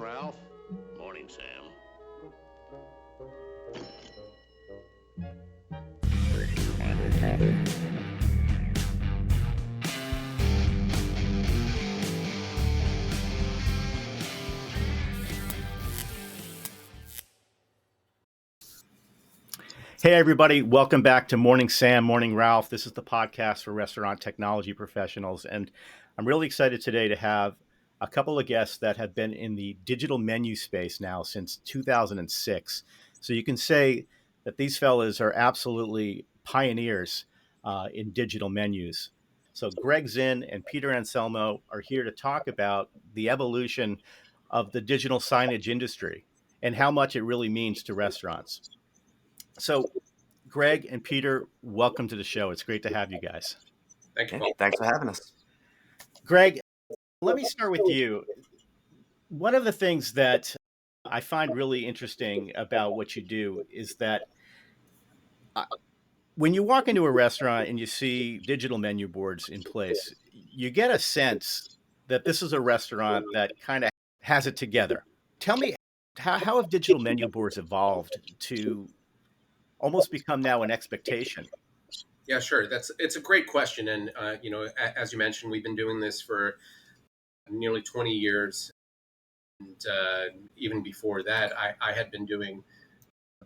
Ralph. Morning, Sam. Hey, everybody. Welcome back to Morning Sam, Morning Ralph. This is the podcast for restaurant technology professionals. And I'm really excited today to have a couple of guests that have been in the digital menu space now since 2006. So you can say that these fellas are absolutely pioneers in digital menus. So Gregg Zinn and Peter Anselmo are here to talk about the evolution of the digital signage industry and how much it really means to restaurants. So Gregg and Peter, welcome to the show. It's great to have you guys. Thank you, Hey, Paul. thanks for having us. Gregg, let me start with you. One of the things that I find really interesting about what you do is that when you walk into a restaurant and you see digital menu boards in place, you get a sense that this is a restaurant that kind of has it together. Tell me, how have digital menu boards evolved to almost become now an expectation? Yeah, sure. It's a great question, and as you mentioned, we've been doing this for nearly 20 years, and even before that, I had been doing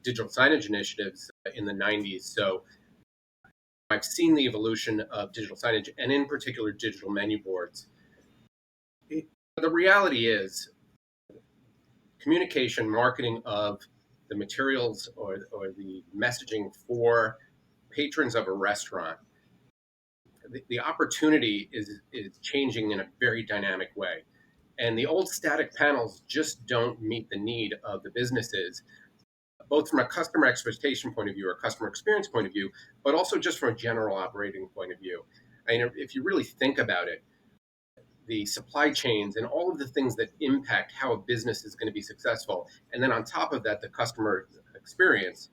digital signage initiatives in the 90s. So I've seen the evolution of digital signage, and in particular, digital menu boards. The reality is, communication, marketing of the materials or the messaging for patrons of a restaurant. The opportunity is changing in a very dynamic way. And the old static panels just don't meet the need of the businesses, both from a customer expectation point of view or customer experience point of view, but also just from a general operating point of view. I mean, if you really think about it, the supply chains and all of the things that impact how a business is going to be successful, and then on top of that, the customer experience,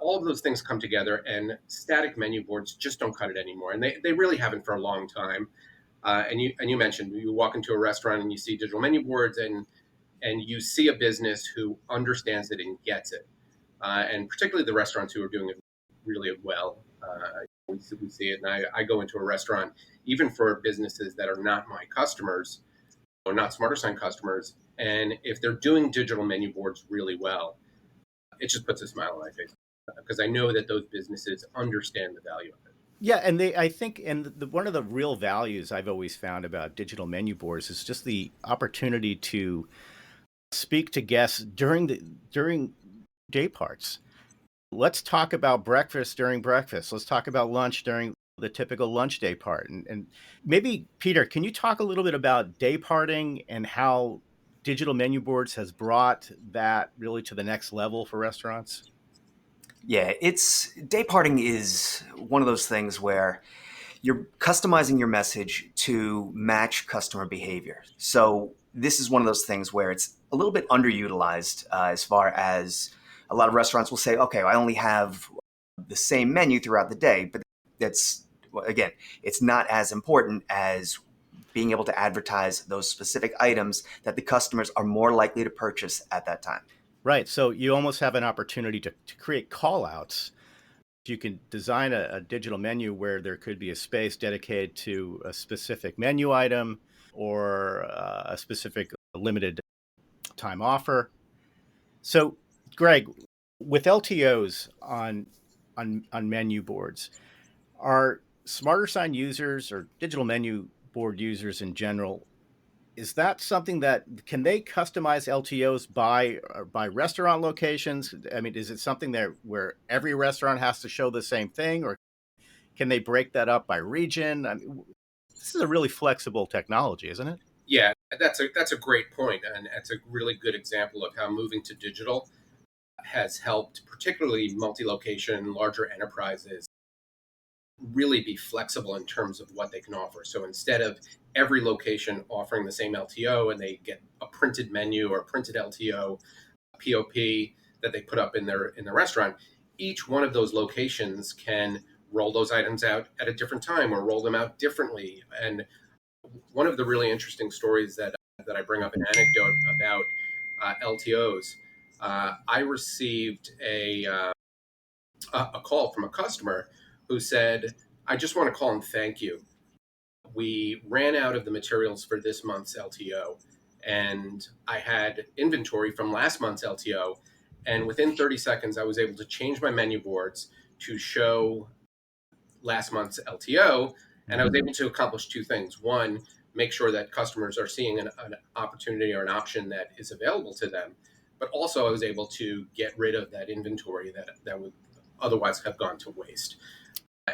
all of those things come together, and static menu boards just don't cut it anymore. And they really haven't for a long time. And you mentioned, you walk into a restaurant and you see digital menu boards, and you see a business who understands it and gets it. And particularly the restaurants who are doing it really well. We see it. And I go into a restaurant, even for businesses that are not my customers or not SmarterSign customers. And if they're doing digital menu boards really well, it just puts a smile on my face, because I know that those businesses understand the value of it. Yeah, and I think, one of the real values I've always found about digital menu boards is just the opportunity to speak to guests during day parts. Let's talk about breakfast during breakfast. Let's talk about lunch during the typical lunch day part. And maybe, Peter, can you talk a little bit about day parting and how digital menu boards has brought that really to the next level for restaurants? Yeah, it's day parting is one of those things where you're customizing your message to match customer behavior. So this is one of those things where it's a little bit underutilized as far as a lot of restaurants will say, okay, I only have the same menu throughout the day, but that's, again, it's not as important as being able to advertise those specific items that the customers are more likely to purchase at that time. Right. So you almost have an opportunity to create call outs. You can design a digital menu where there could be a space dedicated to a specific menu item or a specific limited time offer. So, Gregg, with LTOs on menu boards, are SmarterSign users or digital menu board users in general, is that something that can they customize LTOs by restaurant locations? I mean, is it something that where every restaurant has to show the same thing, or can they break that up by region? I mean, this is a really flexible technology, isn't it? Yeah, that's a great point, and it's a really good example of how moving to digital has helped, particularly multi-location, larger enterprises, really be flexible in terms of what they can offer. So instead of every location offering the same LTO and they get a printed menu or a printed LTO, POP that they put up in their restaurant, each one of those locations can roll those items out at a different time or roll them out differently. And one of the really interesting stories that that I bring up an anecdote about LTOs. I received a call from a customer who said, "I just want to call and thank you. We ran out of the materials for this month's LTO, and I had inventory from last month's LTO. And within 30 seconds, I was able to change my menu boards to show last month's LTO. And I was able to accomplish two things. One, make sure that customers are seeing an opportunity or an option that is available to them. But also, I was able to get rid of that inventory that would otherwise have gone to waste.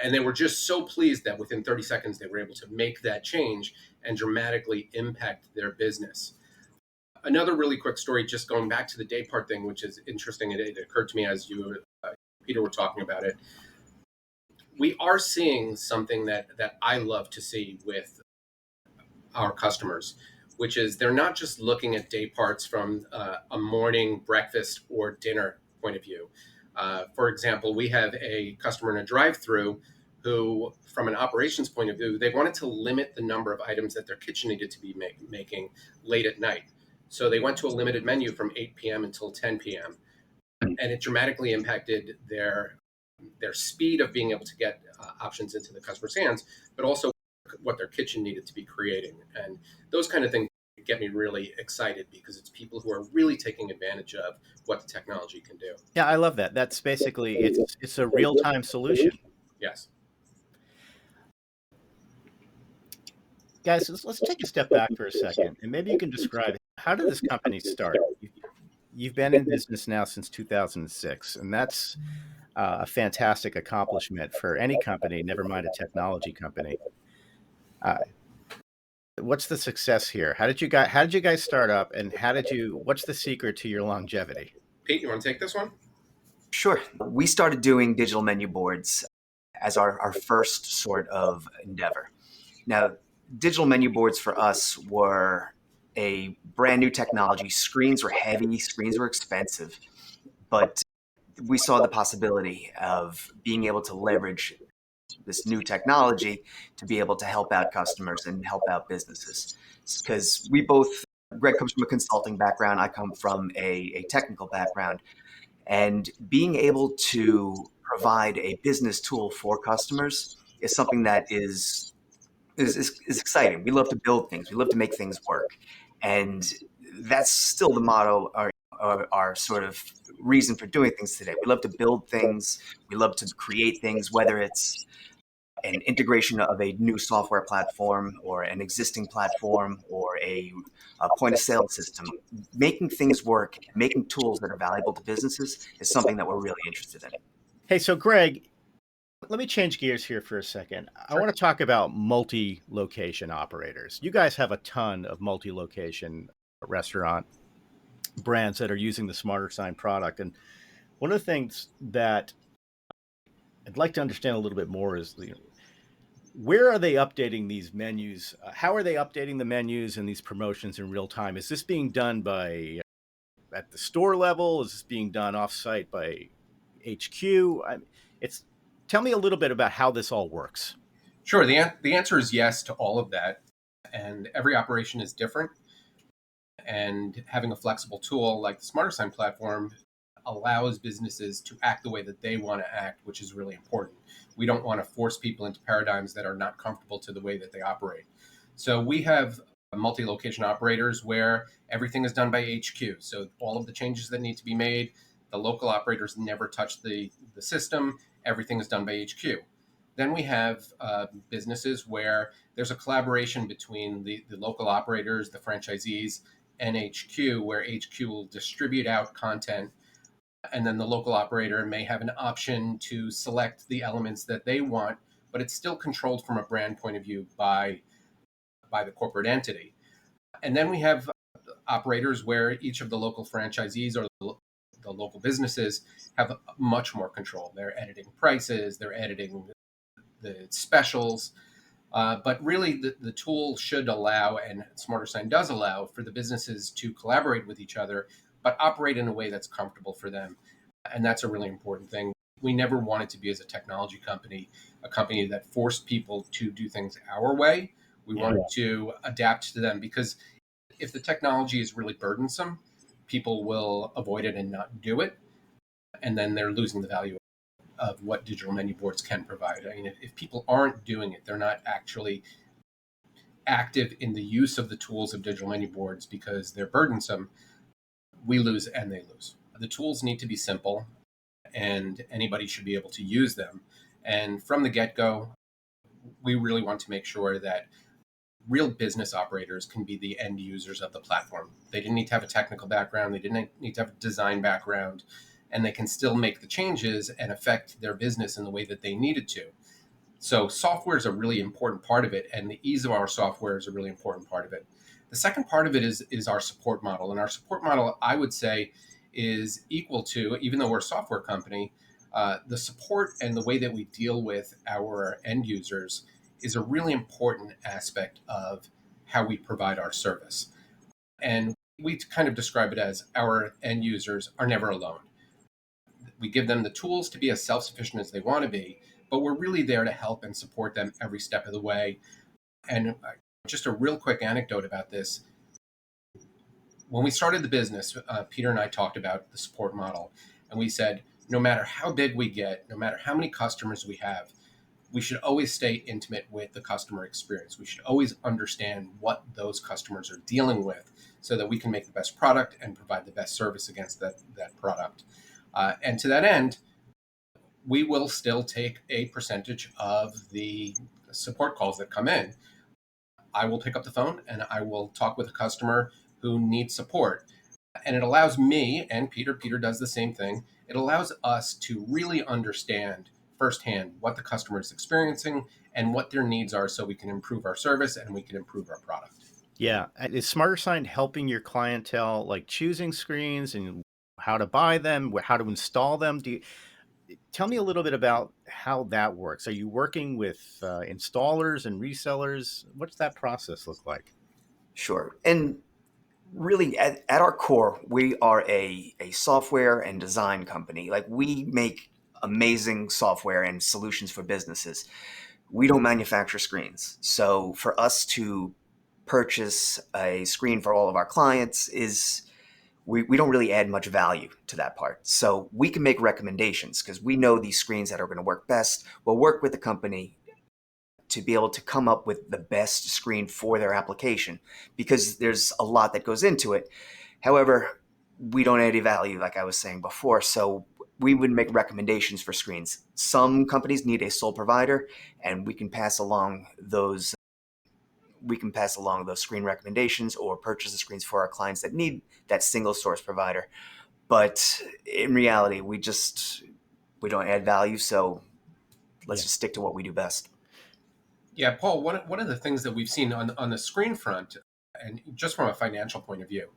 And they were just so pleased that within 30 seconds, they were able to make that change and dramatically impact their business. Another really quick story, just going back to the day part thing, which is interesting. It occurred to me as you, Peter, were talking about it. We are seeing something that I love to see with our customers, which is they're not just looking at day parts from a morning, breakfast, or dinner point of view. For example, we have a customer in a drive-through who, from an operations point of view, they wanted to limit the number of items that their kitchen needed to be making late at night. So they went to a limited menu from 8 p.m. until 10 p.m. And it dramatically impacted their speed of being able to get options into the customer's hands, but also what their kitchen needed to be creating. And those kind of things get me really excited because it's people who are really taking advantage of what the technology can do. Yeah, I love that. That's basically it's a real-time solution. Yes. Guys, let's take a step back for a second, and maybe you can describe how did this company start? You've been in business now since 2006, and that's a fantastic accomplishment for any company, never mind a technology company. What's the success here? How did you guys start up, and what's the secret to your longevity? Pete, you want to take this one? Sure. We started doing digital menu boards as our first sort of endeavor. Now, digital menu boards for us were a brand new technology. Screens were heavy, screens were expensive, but we saw the possibility of being able to leverage this new technology to be able to help out customers and help out businesses. Because Gregg comes from a consulting background, I come from a technical background, and being able to provide a business tool for customers is something that is exciting. We love to build things. We love to make things work. And that's still the motto, our sort of reason for doing things today. We love to build things. We love to create things, whether it's an integration of a new software platform or an existing platform or a point of sale system. Making things work, making tools that are valuable to businesses is something that we're really interested in. Hey, so Gregg, let me change gears here for a second. I want to talk about multi-location operators. You guys have a ton of multi-location restaurant brands that are using the SmarterSign product. And one of the things that I'd like to understand a little bit more is where are they updating these menus? How are they updating the menus and these promotions in real time? Is this being done at the store level? Is this being done offsite by HQ? Tell me a little bit about how this all works. Sure. The answer is yes to all of that. And every operation is different. And having a flexible tool like the SmarterSign platform allows businesses to act the way that they want to act, which is really important. We don't want to force people into paradigms that are not comfortable to the way that they operate. So we have multi-location operators where everything is done by HQ. So all of the changes that need to be made, the local operators never touch the system. Everything is done by HQ. Then we have businesses where there's a collaboration between the local operators, the franchisees, and HQ, where HQ will distribute out content, and then the local operator may have an option to select the elements that they want, but it's still controlled from a brand point of view by the corporate entity. And then we have operators where each of the local franchisees or the local businesses have much more control. They're editing prices, they're editing the specials, but really the tool should allow, and SmarterSign does allow, for the businesses to collaborate with each other, but operate in a way that's comfortable for them. And that's a really important thing. We never wanted to be, as a technology company, a company that forced people to do things our way. We wanted to adapt to them, because If the technology is really burdensome, people will avoid it and not do it. And then they're losing the value of what digital menu boards can provide. I mean, if people aren't doing it, they're not actually active in the use of the tools of digital menu boards because they're burdensome, we lose and they lose. The tools need to be simple and anybody should be able to use them. And from the get-go, we really want to make sure that real business operators can be the end users of the platform. They didn't need to have a technical background. They didn't need to have a design background, and they can still make the changes and affect their business in the way that they needed to. So software is a really important part of it, and the ease of our software is a really important part of it. The second part of it is our support model. And our support model, I would say, is equal to, even though we're a software company, the support and the way that we deal with our end users is a really important aspect of how we provide our service. And we kind of describe it as our end users are never alone. We give them the tools to be as self-sufficient as they want to be, but we're really there to help and support them every step of the way. And just a real quick anecdote about this. When we started the business, Peter and I talked about the support model, and we said, no matter how big we get, no matter how many customers we have, we should always stay intimate with the customer experience. We should always understand what those customers are dealing with so that we can make the best product and provide the best service against that product. And to that end, we will still take a percentage of the support calls that come in. I will pick up the phone and I will talk with a customer who needs support. And it allows me and Peter does the same thing. It allows us to really understand firsthand what the customer is experiencing and what their needs are so we can improve our service and we can improve our product. Yeah. Is SmarterSign helping your clientele, like choosing screens and how to buy them, how to install them? Tell me a little bit about how that works. Are you working with installers and resellers? What's that process look like? Sure. And really, at our core, we are a software and design company. Like, we make amazing software and solutions for businesses. We don't manufacture screens. So for us to purchase a screen for all of our clients we don't really add much value to that part. So we can make recommendations because we know these screens that are going to work best. We'll work with the company to be able to come up with the best screen for their application because there's a lot that goes into it. However, we don't add any value, like I was saying before. So we would make recommendations for screens. Some companies need a sole provider, and we can pass along those screen recommendations or purchase the screens for our clients that need that single source provider. But in reality, we don't add value. So let's just stick to what we do best. Yeah, Paul, one of the things that we've seen on the screen front, and just from a financial point of view,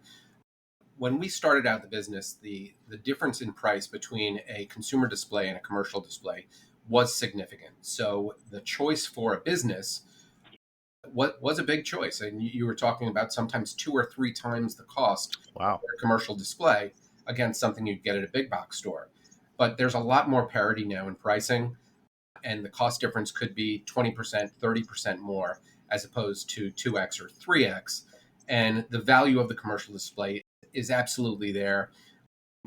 when we started out the business, the difference in price between a consumer display and a commercial display was significant. So the choice for a business was a big choice. And you were talking about sometimes 2 or 3 times the cost Wow. for a commercial display against something you'd get at a big box store. But there's a lot more parity now in pricing, and the cost difference could be 20%, 30% more as opposed to 2x or 3x. And the value of the commercial display is absolutely there.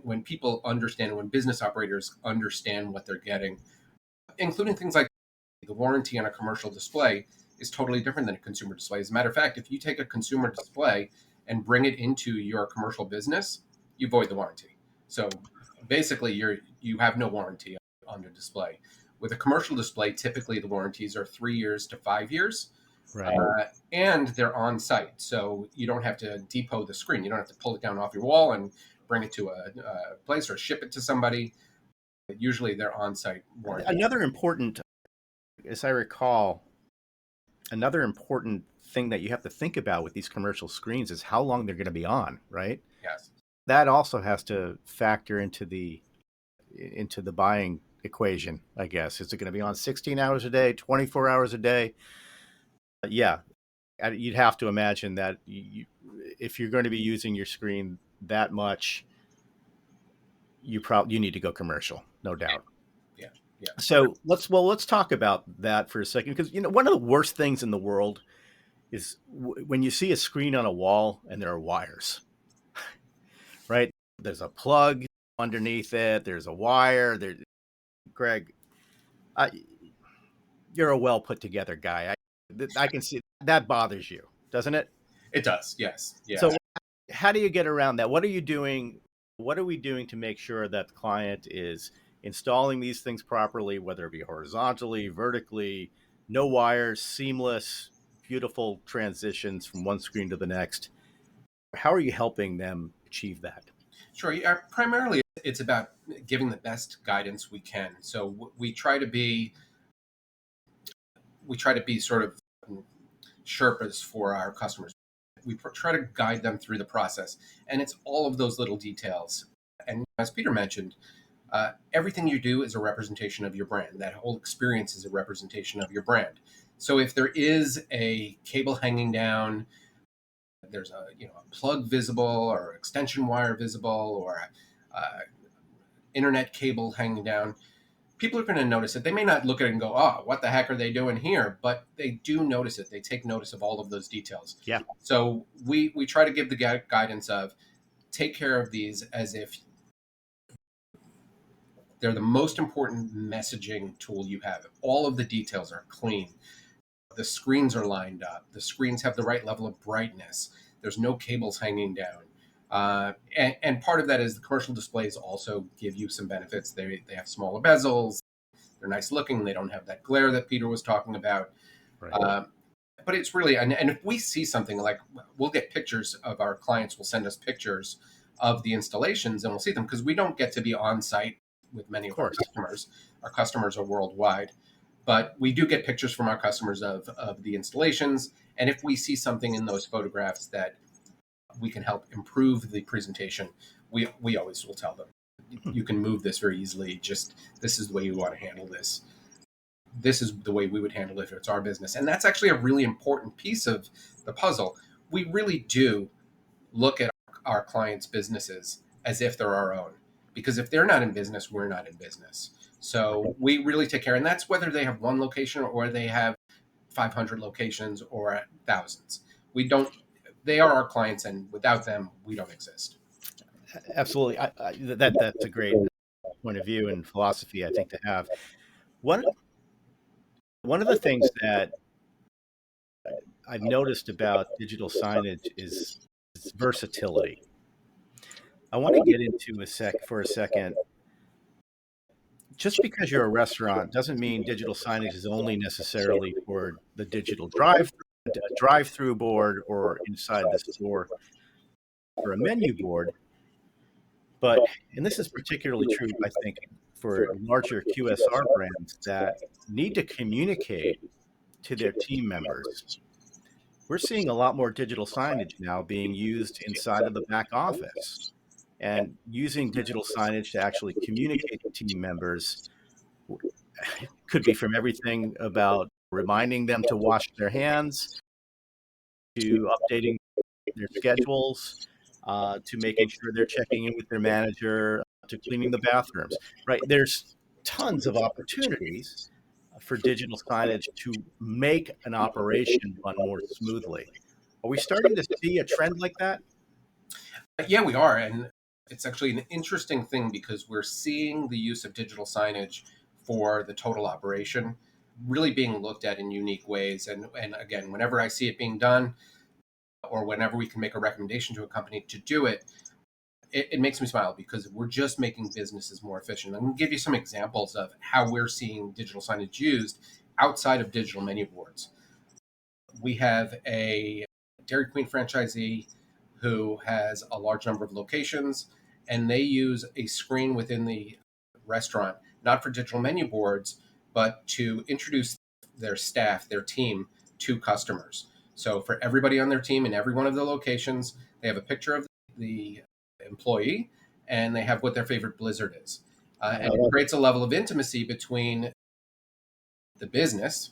When people understand, when business operators understand what they're getting, including things like the warranty on a commercial display is totally different than a consumer display. As a matter of fact, if you take a consumer display and bring it into your commercial business, you void the warranty. So basically, you have no warranty on the display. With a commercial display, typically the warranties are 3 years to 5 years, Right. and they're on site. So you don't have to depot the screen. You don't have to pull it down off your wall and bring it to a place or ship it to somebody. Usually they're on site warranty. Another important, as I recall, another important thing that you have to think about with these commercial screens is how long they're going to be on, right? Yes. That also has to factor into the buying equation, I guess. Is it going to be on 16 hours a day, 24 hours a day? Yeah. You'd have to imagine that if you're going to be using your screen that much, you need to go commercial, no doubt. Yeah. So let's talk about that for a second, because one of the worst things in the world is when you see a screen on a wall and there are wires, right? There's a plug underneath it. There's a wire. There, Gregg, uh, you're a well put together guy. I can see that bothers you, doesn't it? It does. Yes. Yeah. So how do you get around that? What are you doing? What are we doing to make sure that the client is installing these things properly, whether it be horizontally, vertically, no wires, seamless, beautiful transitions from one screen to the next? How are you helping them achieve that? Sure. Yeah, primarily, it's about giving the best guidance we can. So we try to be sort of Sherpas for our customers. We try to guide them through the process, and it's all of those little details. And as Peter mentioned, everything you do is a representation of your brand. That whole experience is a representation of your brand. So if there is a cable hanging down, there's a plug visible or extension wire visible or internet cable hanging down, people are going to notice it. They may not look at it and go, "Oh, what the heck are they doing here?" But they do notice it. They take notice of all of those details. Yeah. So we try to give the guidance of take care of these as if they're the most important messaging tool you have. All of the details are clean. The screens are lined up. The screens have the right level of brightness. There's no cables hanging down. And part of that is the commercial displays also give you some benefits. They have smaller bezels. They're nice looking. They don't have that glare that Peter was talking about. Right. But it's really, and if we see something like, we'll get pictures of our clients will send us pictures of the installations and we'll see them because we don't get to be on site with many of our customers. Our customers are worldwide. But we do get pictures from our customers of the installations. And if we see something in those photographs that we can help improve the presentation, we always will tell them, you can move this very easily. Just this is the way you want to handle this. This is the way we would handle it if it's our business. And that's actually a really important piece of the puzzle. We really do look at our clients' businesses as if they're our own. Because if they're not in business, we're not in business. So we really take care. And that's whether they have one location or they have 500 locations or thousands. They are our clients, and without them, we don't exist. Absolutely. That's a great point of view and philosophy, I think, to have. One of the things that I've noticed about digital signage is its versatility. I want to get into for a second. Just because you're a restaurant doesn't mean digital signage is only necessarily for the digital drive-through board or inside the store for a menu board. But, and this is particularly true, I think, for larger QSR brands that need to communicate to their team members. We're seeing a lot more digital signage now being used inside of the back office. And using digital signage to actually communicate to team members could be from everything about reminding them to wash their hands, to updating their schedules, to making sure they're checking in with their manager, to cleaning the bathrooms, right? There's tons of opportunities for digital signage to make an operation run more smoothly. Are we starting to see a trend like that? Yeah, we are. And it's actually an interesting thing because we're seeing the use of digital signage for the total operation really being looked at in unique ways. And again, whenever I see it being done, or whenever we can make a recommendation to a company to do it, it makes me smile because we're just making businesses more efficient. I'm going to give you some examples of how we're seeing digital signage used outside of digital menu boards. We have a Dairy Queen franchisee who has a large number of locations, and they use a screen within the restaurant, not for digital menu boards, but to introduce their staff, their team, to customers. So for everybody on their team in every one of the locations, they have a picture of the employee and they have what their favorite blizzard is. And it creates a level of intimacy between the business,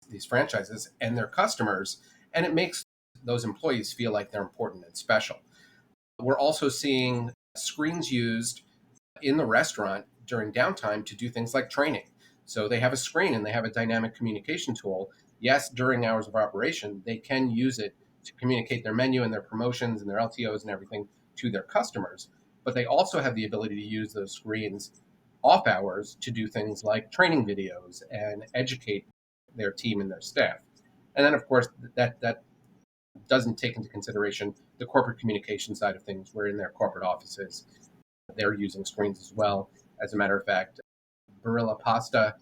these franchises, and their customers. And it makes those employees feel like they're important and special. We're also seeing screens used in the restaurant during downtime to do things like training. So they have a screen and they have a dynamic communication tool yes, during hours of operation, they can use it to communicate their menu and their promotions and their LTOs and everything to their customers. But they also have the ability to use those screens off hours to do things like training videos and educate their team and their staff. And then, of course, that doesn't take into consideration the corporate communication side of things, where in their corporate offices, they're using screens as well. As a matter of fact, Barilla Pasta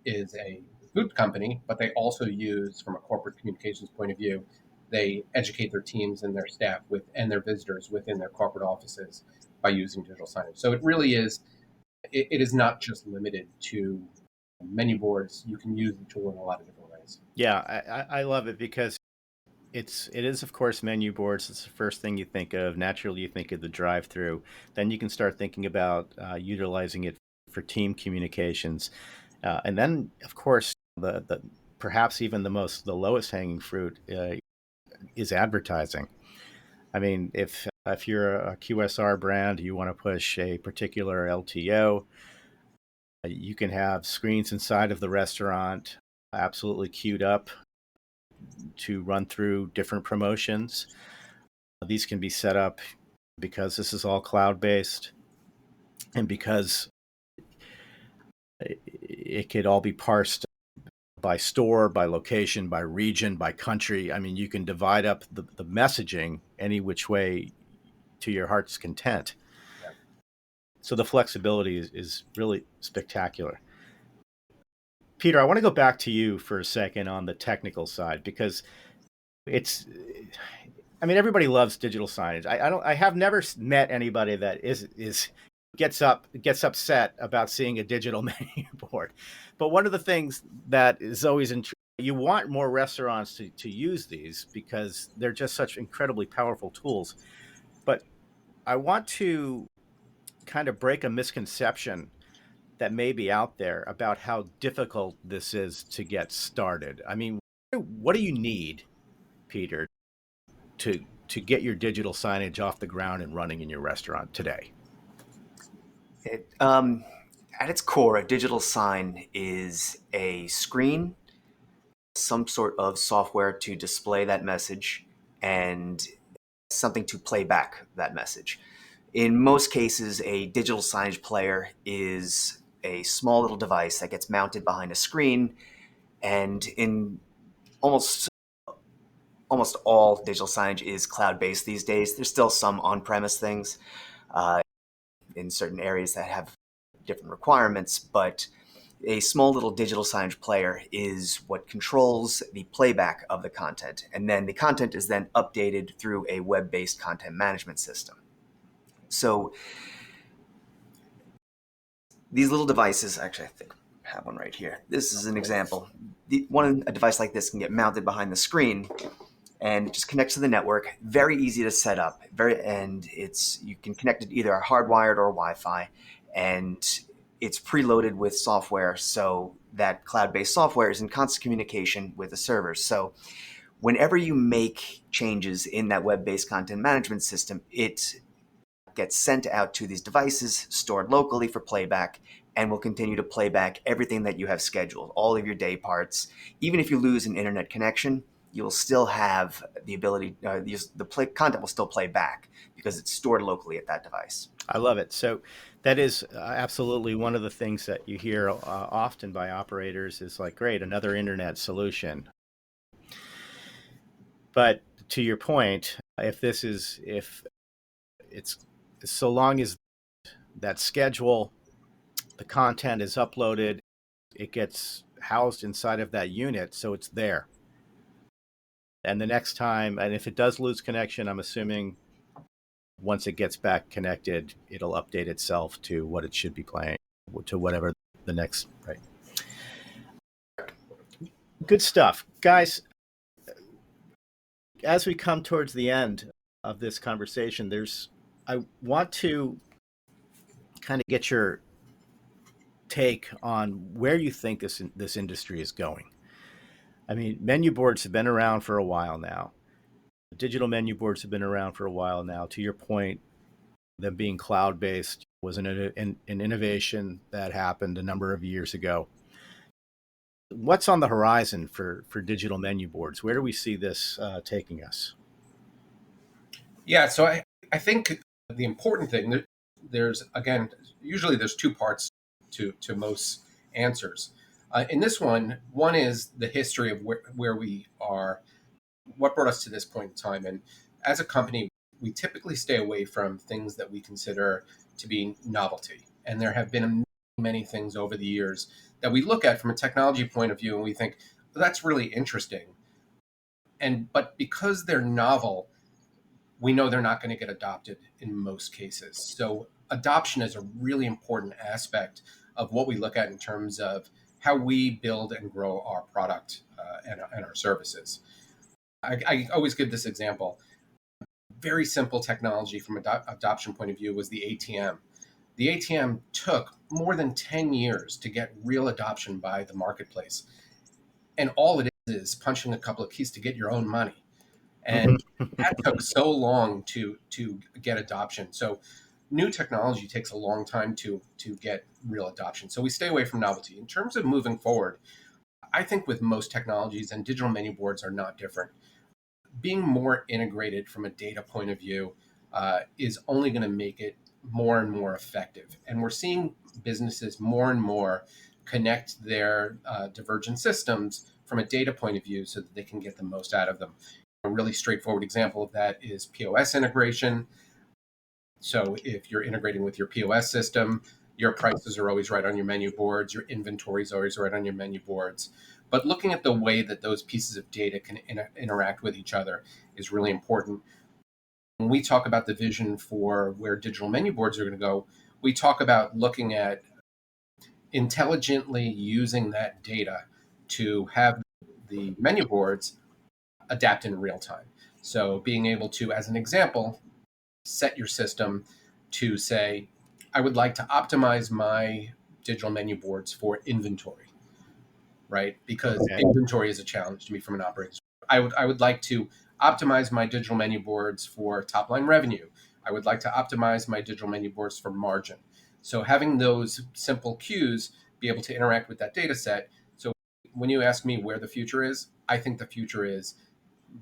is a food company, but they also use, from a corporate communications point of view, they educate their teams and their staff and their visitors within their corporate offices by using digital signage. So it really is, it is not just limited to menu boards. You can use the tool in a lot of different ways. Yeah, I love it because it is, of course, menu boards. It's the first thing you think of. Naturally, you think of the drive-through. Then you can start thinking about utilizing it for team communications. And then, of course, the perhaps even the lowest hanging fruit is advertising. I mean, if you're a QSR brand, you want to push a particular LTO, you can have screens inside of the restaurant absolutely queued up to run through different promotions. These can be set up because this is all cloud-based and because it could all be parsed by store, by location, by region, by country. I mean, you can divide up the messaging any which way to your heart's content. Yeah. So the flexibility is really spectacular. Peter, I want to go back to you for a second on the technical side, because everybody loves digital signage. I have never met anybody that gets upset about seeing a digital menu board. But one of the things that is always you want more restaurants to use these because they're just such incredibly powerful tools. But I want to kind of break a misconception that may be out there about how difficult this is to get started. I mean, what do you need, Peter, to get your digital signage off the ground and running in your restaurant today? At its core, a digital sign is a screen, some sort of software to display that message, and something to play back that message. In most cases, a digital signage player is a small little device that gets mounted behind a screen, and in almost all digital signage is cloud-based these days. There's still some on-premise things in certain areas that have different requirements, but a small little digital signage player is what controls the playback of the content. And then the content is then updated through a web-based content management system. So these little devices, actually, I think I have one right here. This is an example. A device like this can get mounted behind the screen and it just connects to the network. Very easy to set up. You can connect it either hardwired or Wi-Fi, and it's preloaded with software, so that cloud-based software is in constant communication with the servers. So whenever you make changes in that web-based content management system, it gets sent out to these devices, stored locally for playback, and will continue to play back everything that you have scheduled, all of your day parts. Even if you lose an internet connection, you will still have the ability, content will still play back because it's stored locally at that device. I love it. So that is absolutely one of the things that you hear often by operators is like, great, another internet solution. But to your point, if it's so long as that schedule, the content is uploaded, it gets housed inside of that unit, so it's there. And the next time, and if it does lose connection, I'm assuming once it gets back connected, it'll update itself to what it should be playing, to whatever the next, right? Good stuff. Guys, as we come towards the end of this conversation, I want to kind of get your take on where you think this industry is going. I mean, menu boards have been around for a while now. Digital menu boards have been around for a while now. To your point, them being cloud-based was an innovation that happened a number of years ago. What's on the horizon for digital menu boards? Where do we see this taking us? Yeah, so I think the important thing, there's, again, usually there's two parts to most answers. In this one is the history of where we are, what brought us to this point in time. And as a company, we typically stay away from things that we consider to be novelty. And there have been many things over the years that we look at from a technology point of view and we think, well, that's really interesting. But because they're novel, we know they're not going to get adopted in most cases. So adoption is a really important aspect of what we look at in terms of how we build and grow our product and our services. I always give this example. Very simple technology from adoption point of view was the ATM. The ATM took more than 10 years to get real adoption by the marketplace. And all it is punching a couple of keys to get your own money. And that took so long to get adoption. So new technology takes a long time to get real adoption. So we stay away from novelty. In terms of moving forward, I think with most technologies, and digital menu boards are not different, being more integrated from a data point of view is only going to make it more and more effective. And we're seeing businesses more and more connect their divergent systems from a data point of view so that they can get the most out of them. A really straightforward example of that is POS integration. So if you're integrating with your POS system, your prices are always right on your menu boards, your inventory is always right on your menu boards. But looking at the way that those pieces of data can interact with each other is really important. When we talk about the vision for where digital menu boards are going to go, we talk about looking at intelligently using that data to have the menu boards adapt in real time. So being able to, as an example, set your system to say, I would like to optimize my digital menu boards for inventory, right? Because inventory is a challenge to me from an operating. I would like to optimize my digital menu boards for top line revenue. I would like to optimize my digital menu boards for margin. So having those simple cues be able to interact with that data set. So when you ask me where the future is, I think the future is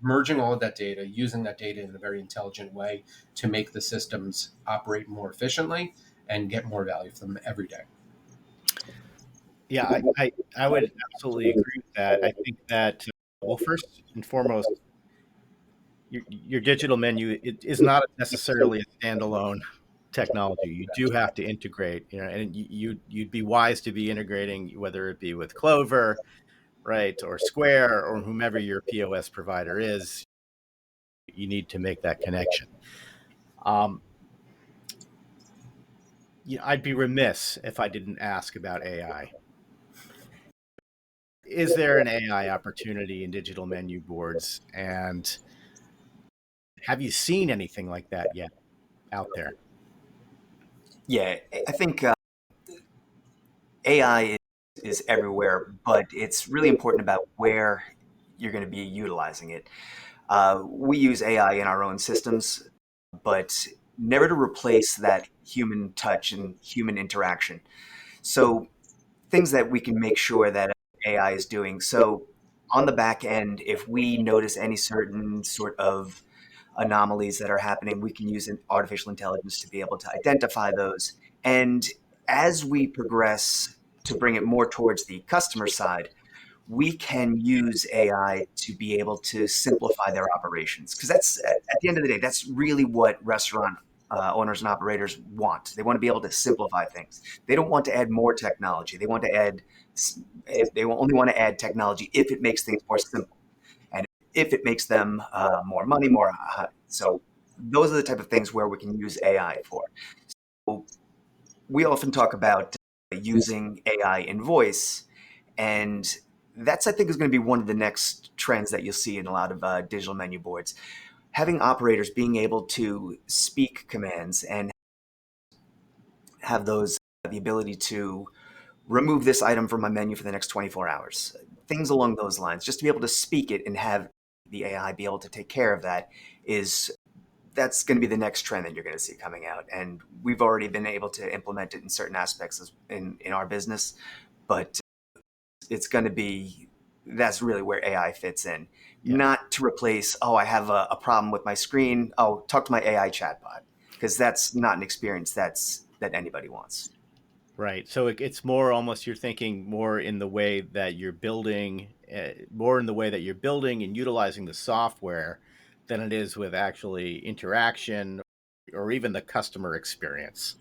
merging all of that data, using that data in a very intelligent way to make the systems operate more efficiently and get more value from them every day. Yeah, I would absolutely agree with that. I think that, well, first and foremost, your digital menu is not necessarily a standalone technology. You do have to integrate, and you'd be wise to be integrating, whether it be with Clover, right, or Square, or whomever your POS provider is. You need to make that connection. I'd be remiss if I didn't ask about AI. Is there an AI opportunity in digital menu boards, and have you seen anything like that yet out there? Yeah, I think AI is everywhere, but it's really important about where you're going to be utilizing it. We use AI in our own systems, but never to replace that human touch and human interaction. So things that we can make sure that AI is doing. So on the back end, if we notice any certain sort of anomalies that are happening, we can use an artificial intelligence to be able to identify those. And as we progress to bring it more towards the customer side, we can use AI to be able to simplify their operations. Because that's, at the end of the day, that's really what restaurant owners and operators want. They want to be able to simplify things. They don't want to add more technology. They want to add, they only want to add technology if it makes things more simple. And if it makes them more money, more. So those are the type of things where we can use AI for. So we often talk about using AI in voice, and that's, I think, is going to be one of the next trends that you'll see in a lot of digital menu boards. Having operators being able to speak commands and have those, the ability to remove this item from my menu for the next 24 hours, things along those lines, just to be able to speak it and have the AI be able to take care of that that's going to be the next trend that you're going to see coming out. And we've already been able to implement it in certain aspects in our business, but it's going to be, that's really where AI fits in. Yeah. Not to replace, oh, I have a problem with my screen. Oh, talk to my AI chatbot, because that's not an experience that anybody wants. Right. So it's more almost, you're thinking more in the way that you're building, more in the way that you're building and utilizing the software than it is with actually interaction or even the customer experience.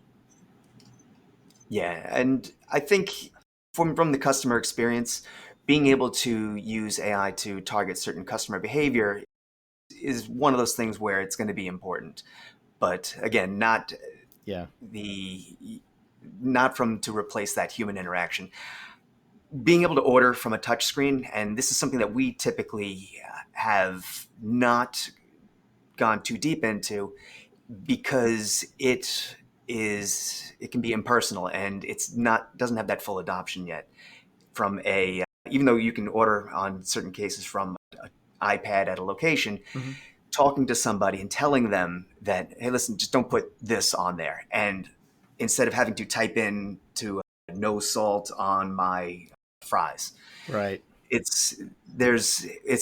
Yeah, and I think from the customer experience, being able to use AI to target certain customer behavior is one of those things where it's going to be important. But again, Yeah. not from to replace that human interaction. Being able to order from a touch screen, and this is something that we typically have not gone too deep into, because it can be impersonal and it's not doesn't have that full adoption yet. From a Even though you can order on certain cases from an iPad at a location, Mm-hmm. talking to somebody and telling them that, hey, listen, just don't put this on there, and instead of having to type in to no salt on my fries, Right. it's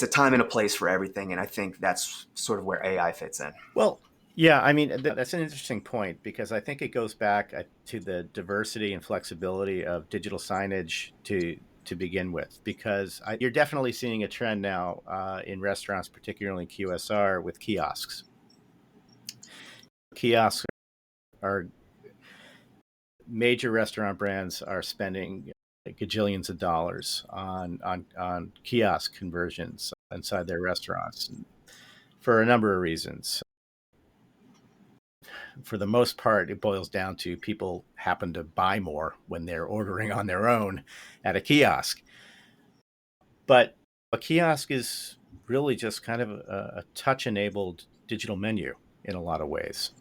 a time and a place for everything, and I think that's sort of where AI fits in. Well, yeah, I mean, that's an interesting point because I think it goes back to the diversity and flexibility of digital signage to begin with, because you're definitely seeing a trend now in restaurants, particularly in QSR, with kiosks. Kiosks are major restaurant brands are spending gajillions of dollars on kiosk conversions inside their restaurants for a number of reasons. For the most part, it boils down to people happen to buy more when they're ordering on their own at a kiosk. But a kiosk is really just kind of a touch enabled digital menu in a lot of ways.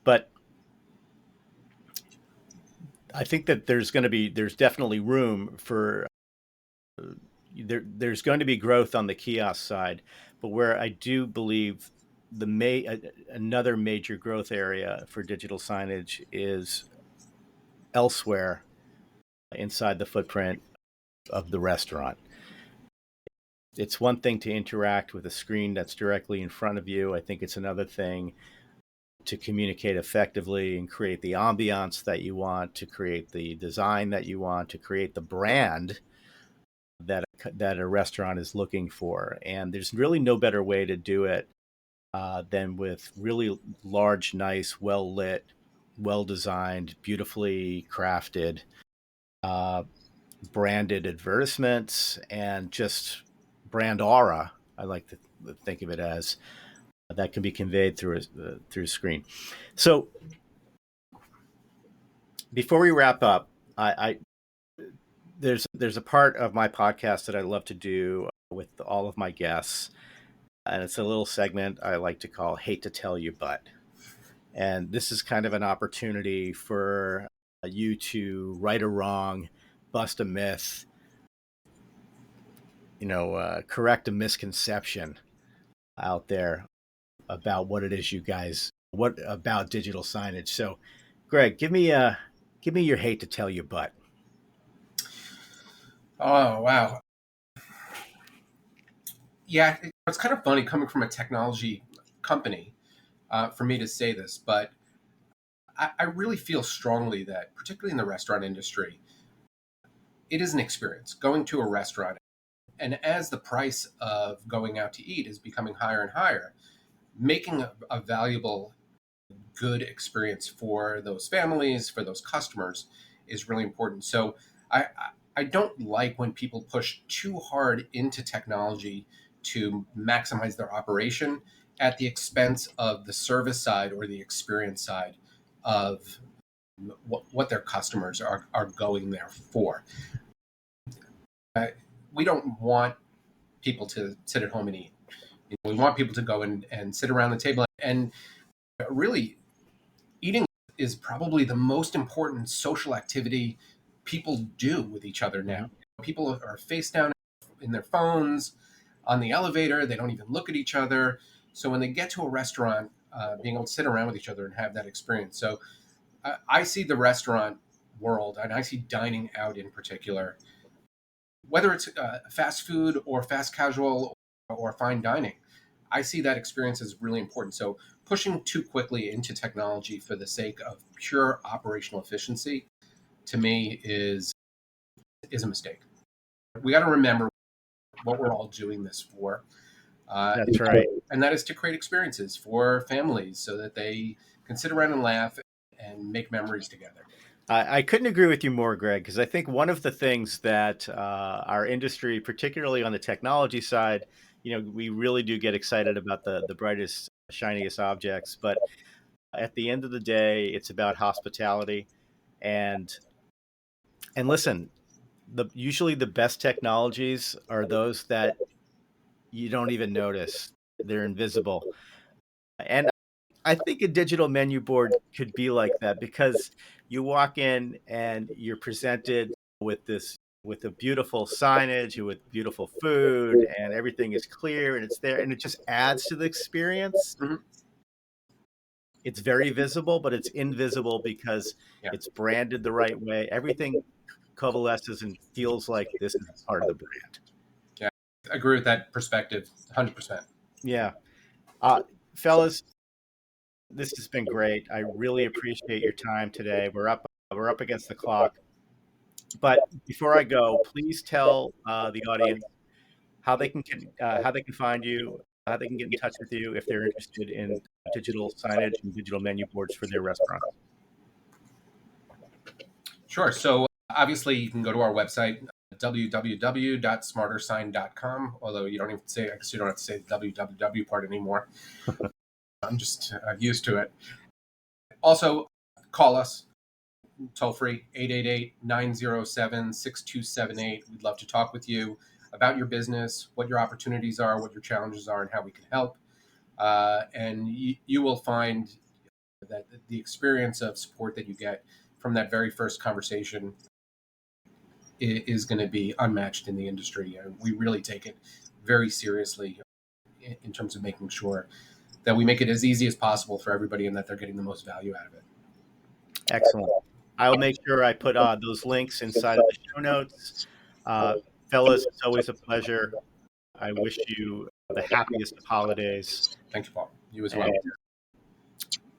But I think that there's definitely room for there's going to be growth on the kiosk side, but where I do believe another major growth area for digital signage is elsewhere inside the footprint of the restaurant. It's one thing to interact with a screen that's directly in front of you. I think it's another thing to communicate effectively and create the ambiance that you want, to create the design that you want, to create the brand that a restaurant is looking for. And there's really no better way to do it than with really large, nice, well lit, well designed, beautifully crafted, uh, branded advertisements and just brand aura. I like to think of it as that can be conveyed through a screen. So before we wrap up, I there's a part of my podcast that I love to do with all of my guests, and it's a little segment I like to call "Hate to Tell You But." And this is kind of an opportunity for you to right a wrong, bust a myth, correct a misconception out there about what it is what about digital signage. So, Greg, give me your hate to tell you but. Oh, wow. Yeah, it's kind of funny coming from a technology company for me to say this, but I really feel strongly that, particularly in the restaurant industry, it is an experience going to a restaurant. And as the price of going out to eat is becoming higher and higher, making a valuable, good experience for those families, for those customers, is really important. So I don't like when people push too hard into technology to maximize their operation at the expense of the service side or the experience side of what their customers are going there for. We don't want people to sit at home and eat. We want people to go and sit around the table. And really, eating is probably the most important social activity people do with each other now. People are face down in their phones, on the elevator, they don't even look at each other. So when they get to a restaurant, being able to sit around with each other and have that experience. So I see the restaurant world, and I see dining out in particular, whether it's fast food or fast casual or fine dining, I see that experience as really important. So pushing too quickly into technology for the sake of pure operational efficiency, to me, is a mistake. We got to remember what we're all doing this for. That's right. And that is to create experiences for families so that they can sit around and laugh and make memories together. I couldn't agree with you more, Greg, because I think one of the things that our industry, particularly on the technology side, we really do get excited about the brightest, shiniest objects. But at the end of the day, it's about hospitality. And listen, usually the best technologies are those that you don't even notice. They're invisible. And I think a digital menu board could be like that because you walk in and you're presented with a beautiful signage, with beautiful food, and everything is clear and it's there, and it just adds to the experience. Mm-hmm. It's very visible, but it's invisible because it's branded the right way. Everything coalesces and feels like this is part of the brand. Yeah, I agree with that perspective 100%. Yeah. Fellas, this has been great. I really appreciate your time today. We're up against the clock. But before I go, please tell the audience how they can find you, how they can get in touch with you if they're interested in digital signage and digital menu boards for their restaurants. Sure. So obviously you can go to our website, www.smartersign.com, although you don't even say, I guess you don't have to say the www part anymore. I'm just used to it. Also, call us toll free, 888-907-6278. We'd love to talk with you about your business, what your opportunities are, what your challenges are, and how we can help. And you will find that the experience of support that you get from that very first conversation is going to be unmatched in the industry. And we really take it very seriously in terms of making sure that we make it as easy as possible for everybody and that they're getting the most value out of it. Excellent. I'll make sure I put those links inside of the show notes. Fellas, it's always a pleasure. I wish you the happiest of holidays. Thank you, Paul. You as well.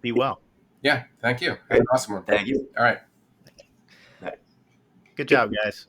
Be well. Yeah, thank you. Have an awesome one. Thank you. All right. Good job, guys.